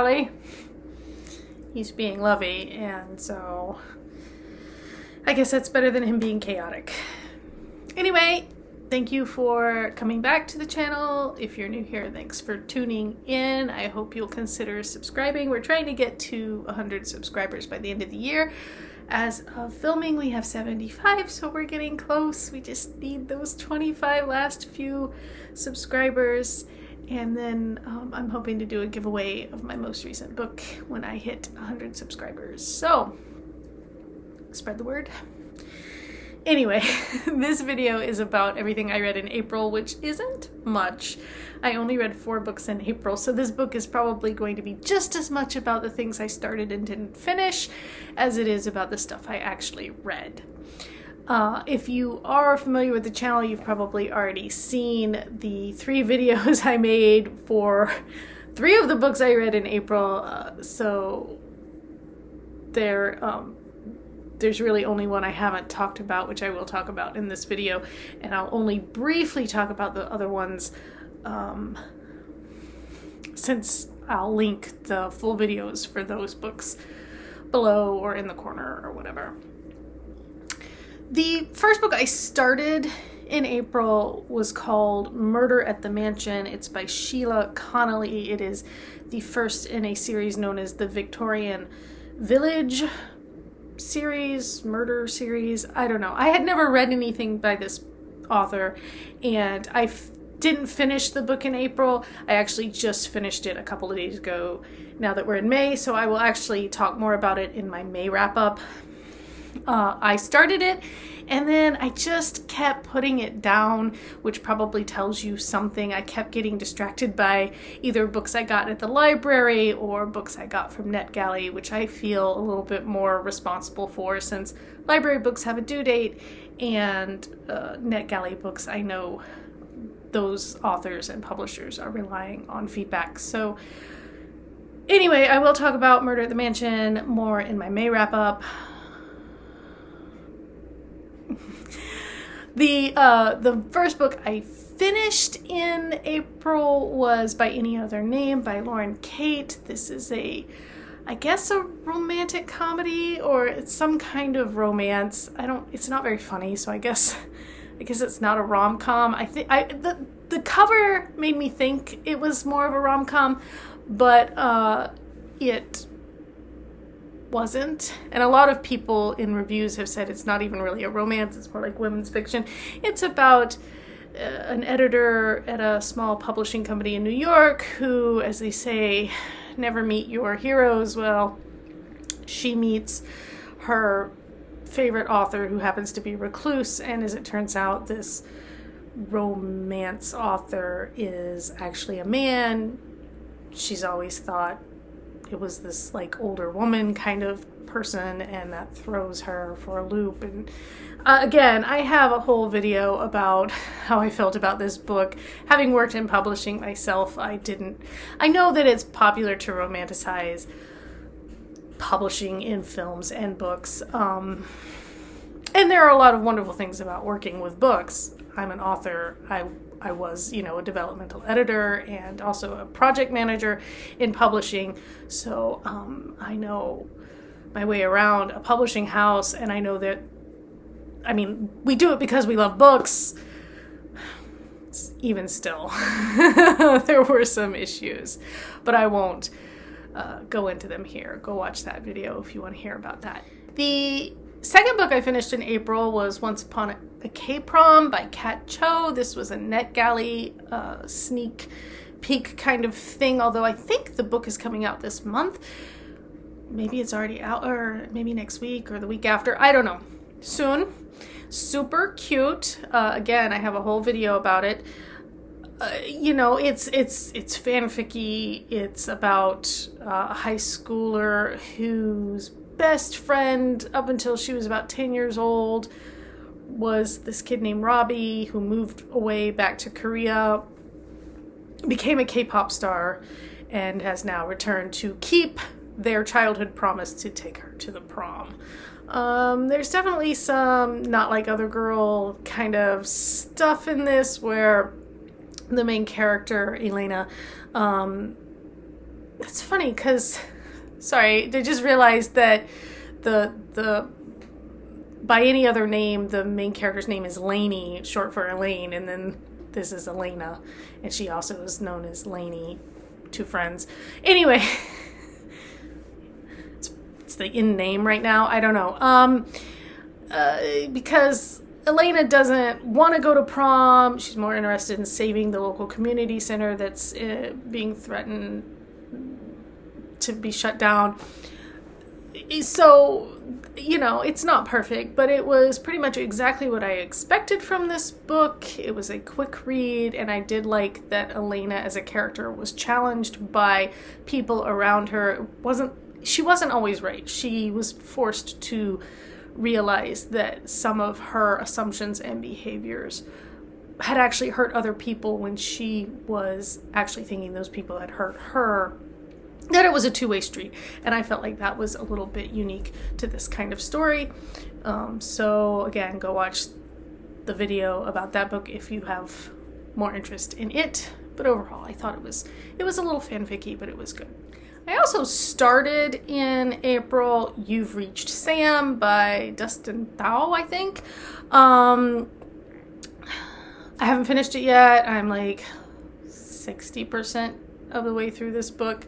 Charlie. He's being lovey, and so I guess that's better than him being chaotic. Anyway, thank you for coming back to the channel. If you're new here, thanks for tuning in. I hope you'll consider subscribing. We're trying to get to 100 subscribers by the end of the year. As of filming, we have 75, so we're getting close. We just need those 25 last few subscribers. And then I'm hoping to do a giveaway of my most recent book when I hit 100 subscribers. So, spread the word. Anyway, this video is about everything I read in April, which isn't much. I only read 4 books in April, so this book is probably going to be just as much about the things I started and didn't finish as it is about the stuff I actually read. If you are familiar with the channel, you've probably already seen the 3 videos I made for 3 of the books I read in April, so there's really only one I haven't talked about, which I will talk about in this video, and I'll only briefly talk about the other ones since I'll link the full videos for those books below or in the corner or whatever. The first book I started in April was called Murder at the Mansion. It's by Sheila Connolly. It is the first in a series known as the Victorian Village series, murder series. I don't know. I had never read anything by this author, and I didn't finish the book in April. I actually just finished it a couple of days ago now that we're in May, so I will actually talk more about it in my May wrap-up. I started it, and then I just kept putting it down, which probably tells you something. I kept getting distracted by either books I got at the library or books I got from NetGalley, which I feel a little bit more responsible for since library books have a due date, and NetGalley books, I know those authors and publishers are relying on feedback. So anyway, I will talk about Murder at the Mansion more in my May wrap-up. The first book I finished in April was By Any Other Name by Lauren Kate. This is I guess a romantic comedy, or it's some kind of romance. It's not very funny, so I guess it's not a rom-com. The cover made me think it was more of a rom-com, but it wasn't. And a lot of people in reviews have said it's not even really a romance, it's more like women's fiction. It's about an editor at a small publishing company in New York who, as they say, never meet your heroes. Well, she meets her favorite author who happens to be recluse, and as it turns out, this romance author is actually a man. She's always thought it was this like older woman kind of person, and that throws her for a loop. And again, I have a whole video about how I felt about this book. Having worked in publishing myself, I know that it's popular to romanticize publishing in films and books. And there are a lot of wonderful things about working with books. I'm an author. I was, a developmental editor and also a project manager in publishing. So I know my way around a publishing house, and I know that, we do it because we love books. Even still, there were some issues, but I won't go into them here. Go watch that video if you want to hear about that. The second book I finished in April was Once Upon a K-Prom by Kat Cho. This was a NetGalley sneak peek kind of thing, although I think the book is coming out this month. Maybe it's already out, or maybe next week or the week after. I don't know. Soon. Super cute. Again, I have a whole video about it. It's fanficky. It's about a high schooler whose best friend up until she was about 10 years old was this kid named Robbie, who moved away back to Korea, became a K-pop star, and has now returned to keep their childhood promise to take her to the prom. There's definitely some Not Like Other Girl kind of stuff in this, where the main character, Elena, It's funny because, sorry, I just realized that the by any other name, the main character's name is Lainey, short for Elaine, and then this is Elena, and she also is known as Lainey to friends. Anyway, it's the in name right now. I don't know. Because Elena doesn't want to go to prom. She's more interested in saving the local community center that's being threatened to be shut down. So, it's not perfect, but it was pretty much exactly what I expected from this book. It was a quick read, and I did like that Elena as a character was challenged by people around her. She wasn't always right. She was forced to realize that some of her assumptions and behaviors had actually hurt other people when she was actually thinking those people had hurt her. That it was a two-way street, and I felt like that was a little bit unique to this kind of story. So again, go watch the video about that book if you have more interest in it. But overall, I thought it was a little fanficky, but it was good. I also started in April You've Reached Sam by Dustin Thau, I think. I haven't finished it yet. I'm like 60% of the way through this book.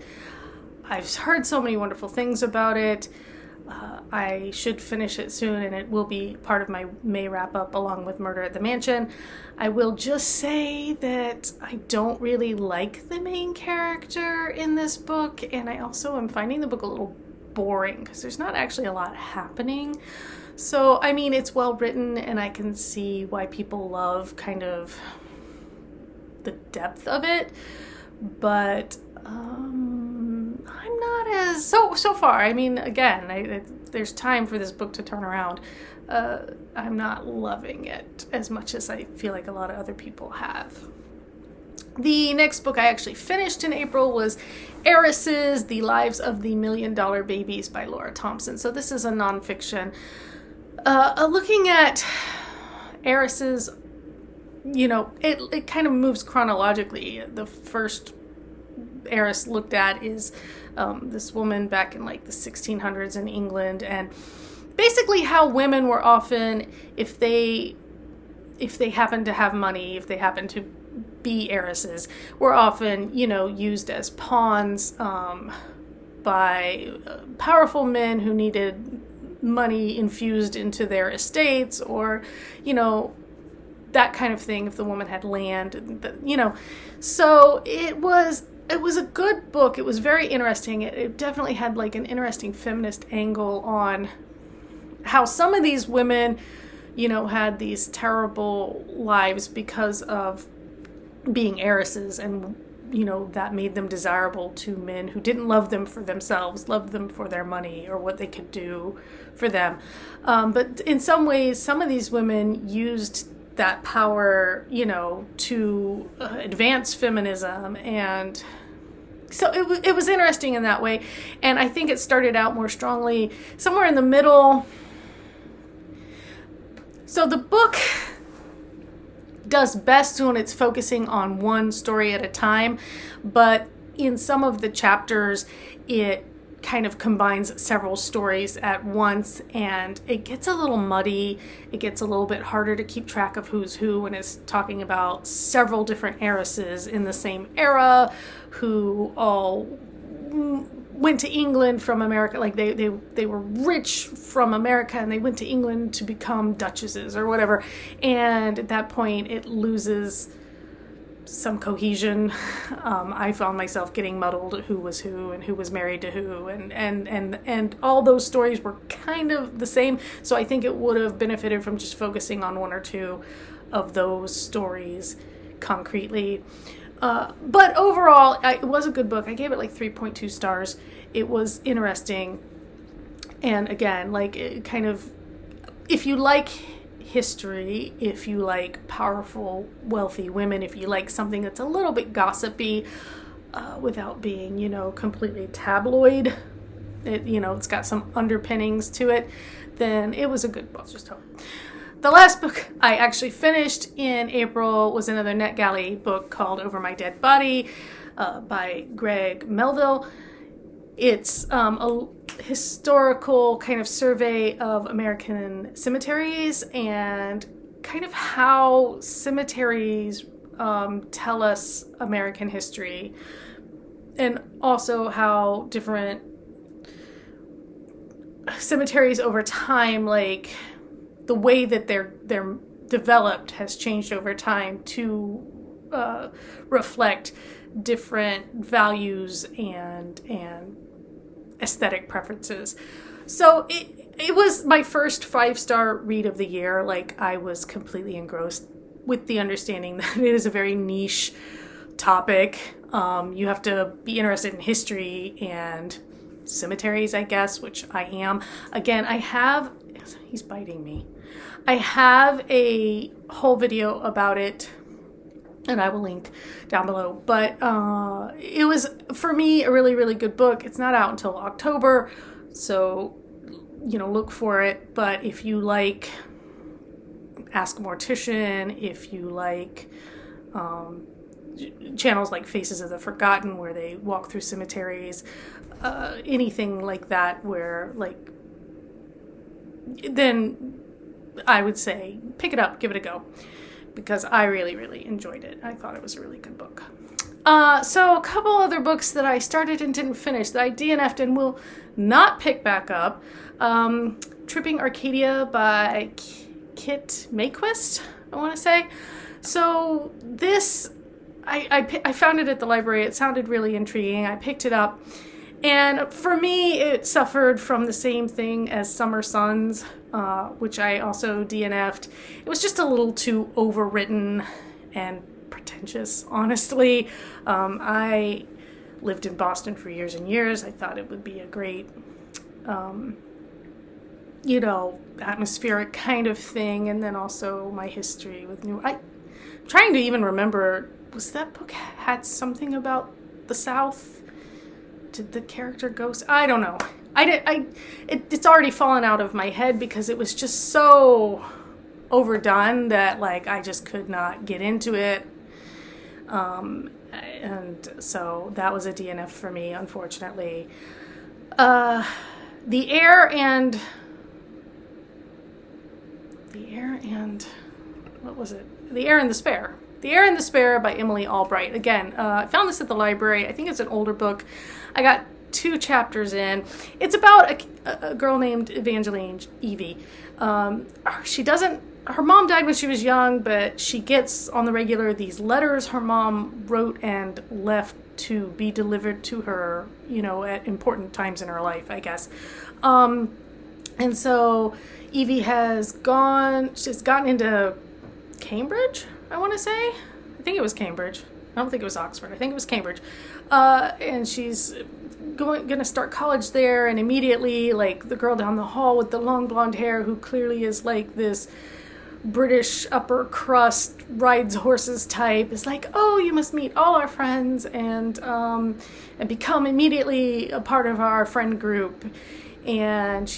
I've heard so many wonderful things about it. I should finish it soon, and it will be part of my May wrap-up along with Murder at the Mansion. I will just say that I don't really like the main character in this book, and I also am finding the book a little boring because there's not actually a lot happening. So, I mean, it's well written, and I can see why people love kind of the depth of it, but I'm not as so far. I mean, again, there's time for this book to turn around. I'm not loving it as much as I feel like a lot of other people have. The next book I actually finished in April was Heiresses, The Lives of the $1 Million Babies by Laura Thompson. So this is a nonfiction. Looking at Heiresses, it kind of moves chronologically. The first heiress looked at is this woman back in like the 1600s in England, and basically how women were often, if they happened to have money, if they happened to be heiresses, were often used as pawns by powerful men who needed money infused into their estates, or that kind of thing. If the woman had land, so it was a good book. It was very interesting. It definitely had like an interesting feminist angle on how some of these women, had these terrible lives because of being heiresses, and that made them desirable to men who didn't love them for themselves, loved them for their money or what they could do for them. But in some ways, some of these women used that power, to advance feminism, and so it was interesting in that way. And I think it started out more strongly somewhere in the middle. So the book does best when it's focusing on one story at a time, but in some of the chapters, it kind of combines several stories at once, and it gets a little muddy. It gets a little bit harder to keep track of who's who when it's talking about several different heiresses in the same era who all went to England from America. Like they were rich from America, and they went to England to become duchesses or whatever. And at that point, it loses some cohesion. I found myself getting muddled who was who and who was married to who, and all those stories were kind of the same. So I think it would have benefited from just focusing on one or two of those stories concretely. But overall, it was a good book. I gave it like 3.2 stars. It was interesting. And again, like it kind of, if you like history, if you like powerful, wealthy women, if you like something that's a little bit gossipy, without being, completely tabloid, it's got some underpinnings to it, then it was a good book. Just hope. The last book I actually finished in April was another NetGalley book called Over My Dead Body. by Greg Melville. It's a historical kind of survey of American cemeteries and kind of how cemeteries tell us American history, and also how different cemeteries over time, like the way that they're developed has changed over time to reflect different values and aesthetic preferences. So it was my first 5-star read of the year. Like, I was completely engrossed with the understanding that it is a very niche topic. You have to be interested in history and cemeteries, I guess, which I am. Again, he's biting me. I have a whole video about it, and I will link down below. But it was, for me, a really, really good book. It's not out until October, so, look for it. But if you like Ask a Mortician, if you like channels like Faces of the Forgotten, where they walk through cemeteries, anything like that, where, then I would say pick it up, give it a go, because I really, really enjoyed it. I thought it was a really good book. So a couple other books that I started and didn't finish that I DNF'd and will not pick back up. Tripping Arcadia by Kit Mayquist, I want to say. So this, I found it at the library. It sounded really intriguing. I picked it up. And for me, it suffered from the same thing as Summer Suns, which I also DNF'd. It was just a little too overwritten and pretentious, honestly. I lived in Boston for years and years. I thought it would be a great, atmospheric kind of thing. And then also my history with I'm trying to even remember, was that book had something about the South? Did the character ghost? I don't know. It's already fallen out of my head because it was just so overdone that I just could not get into it. And so that was a DNF for me, unfortunately. The Air and what was it? The Air and the Spare. The Air and the Spare by Emily Albright. Again, I found this at the library. I think it's an older book. I got 2 chapters in. It's about a girl named Evangeline Evie. Her mom died when she was young, but she gets on the regular these letters her mom wrote and left to be delivered to her, at important times in her life, I guess. And so Evie she's gotten into Cambridge, I want to say. I think it was Cambridge. I don't think it was Oxford. I think it was Cambridge. And she's going to start college there, and immediately, the girl down the hall with the long blonde hair, who clearly is this British upper crust, rides horses type, is oh, you must meet all our friends and become immediately a part of our friend group. And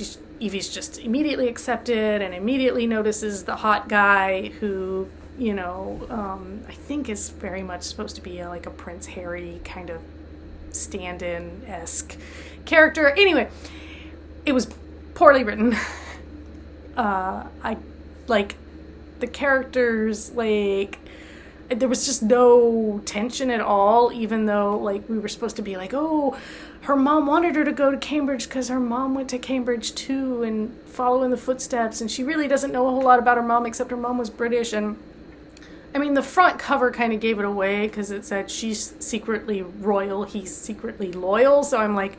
Evie's just immediately accepted and immediately notices the hot guy who, I think is very much supposed to be a Prince Harry kind of stand-in-esque character. Anyway, it was poorly written. The characters, there was just no tension at all, even though, we were supposed to be oh, her mom wanted her to go to Cambridge because her mom went to Cambridge too and follow in the footsteps, and she really doesn't know a whole lot about her mom except her mom was British. And the front cover kind of gave it away because it said she's secretly royal, he's secretly loyal. So I'm well,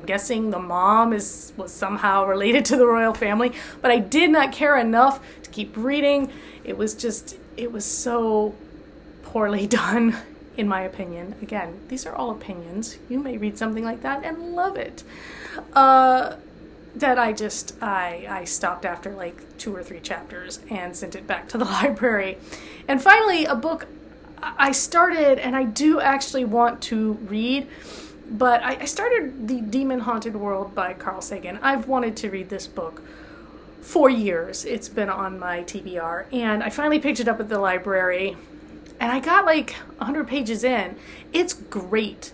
I'm guessing the mom was somehow related to the royal family. But I did not care enough to keep reading. It was so poorly done, in my opinion. Again, these are all opinions. You may read something like that and love it. That I stopped after 2 or 3 chapters and sent it back to the library. And finally, a book I started, and I do actually want to read, but I started The Demon Haunted World by Carl Sagan. I've wanted to read this book for years. It's been on my TBR, and I finally picked it up at the library. And I got like 100 pages in. It's great.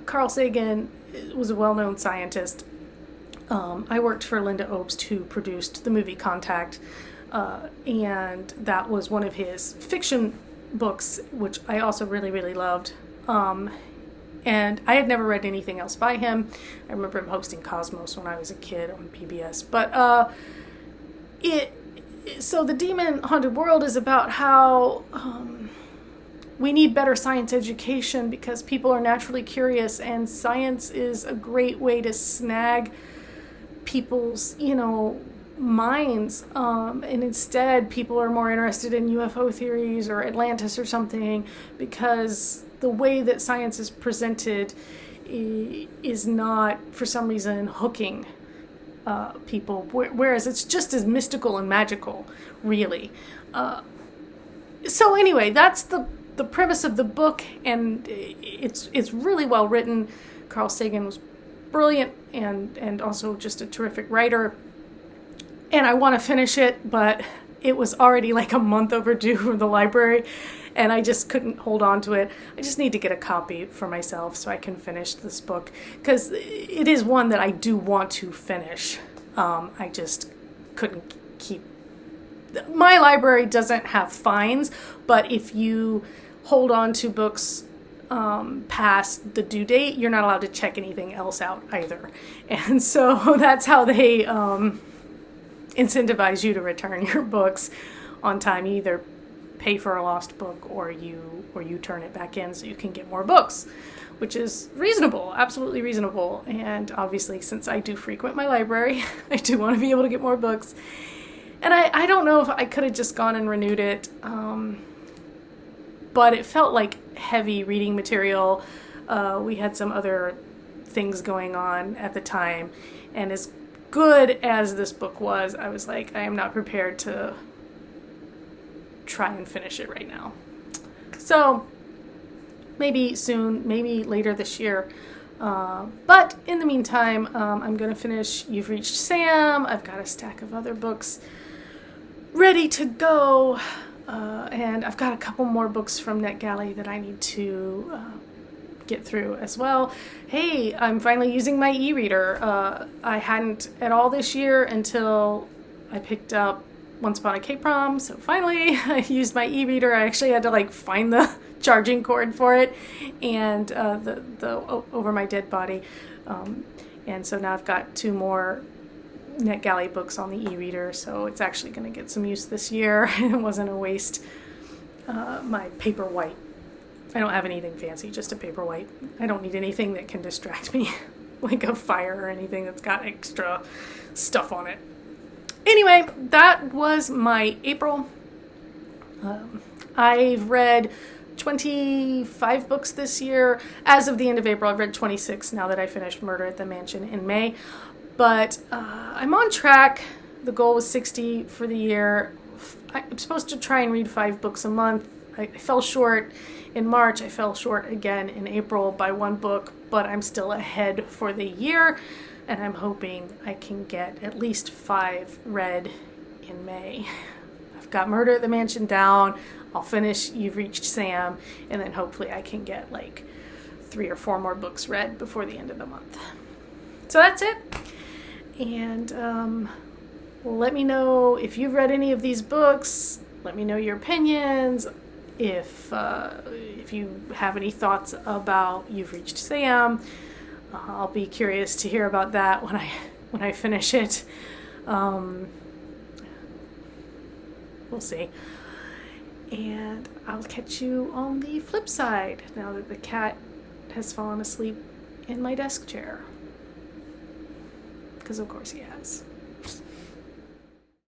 Carl Sagan was a well-known scientist. I worked for Linda Obst, who produced the movie Contact, and that was one of his fiction books, which I also really, really loved. And I had never read anything else by him. I remember him hosting Cosmos when I was a kid on PBS. But so the Demon Haunted World is about how we need better science education because people are naturally curious, and science is a great way to snag people's, minds. And instead, people are more interested in UFO theories or Atlantis or something, because the way that science is presented is not, for some reason, hooking people, whereas it's just as mystical and magical, really. So anyway, that's the premise of the book, and it's really well written. Carl Sagan was brilliant and also just a terrific writer. And I want to finish it, but it was already like a month overdue from the library, and I just couldn't hold on to it. I just need to get a copy for myself so I can finish this book, because it is one that I do want to finish. I just couldn't keep... My library doesn't have fines, but if you hold on to books past the due date, you're not allowed to check anything else out either. And so that's how they incentivize you to return your books on time. You either pay for a lost book or you turn it back in so you can get more books, which is reasonable, absolutely reasonable. And obviously, since I do frequent my library, I do want to be able to get more books. And I don't know if I could have just gone and renewed it, but it felt like heavy reading material. We had some other things going on at the time, and as good as this book was, I was like, I am not prepared to try and finish it right now. So maybe soon, maybe later this year. But in the meantime, I'm going to finish You've Reached Sam. I've got a stack of other books ready to go. And I've got a couple more books from NetGalley that I need to get through as well. Hey, I'm finally using my e-reader. I hadn't at all this year until I picked up Once Upon a K-Prom. So finally I used my e-reader. I actually had to find the charging cord for it and the Over My Dead Body. And so now I've got 2 more NetGalley books on the e-reader, so it's actually going to get some use this year. It wasn't a waste. My Paperwhite. I don't have anything fancy, just a Paperwhite. I don't need anything that can distract me, like a fire or anything that's got extra stuff on it. Anyway, that was my April. I've read 25 books this year. As of the end of April, I've read 26 now that I finished Murder at the Mansion in May. But I'm on track. The goal was 60 for the year. I'm supposed to try and read 5 books a month. I fell short in March. I fell short again in April by 1 book, but I'm still ahead for the year, and I'm hoping I can get at least 5 read in May. I've got Murder at the Mansion down. I'll finish You've Reached Sam, and then hopefully I can get 3 or 4 more books read before the end of the month. So that's it. And let me know if you've read any of these books. Let me know your opinions. If you have any thoughts about You've Reached Sam, I'll be curious to hear about that when I finish it. We'll see. And I'll catch you on the flip side now that the cat has fallen asleep in my desk chair. Because of course he has.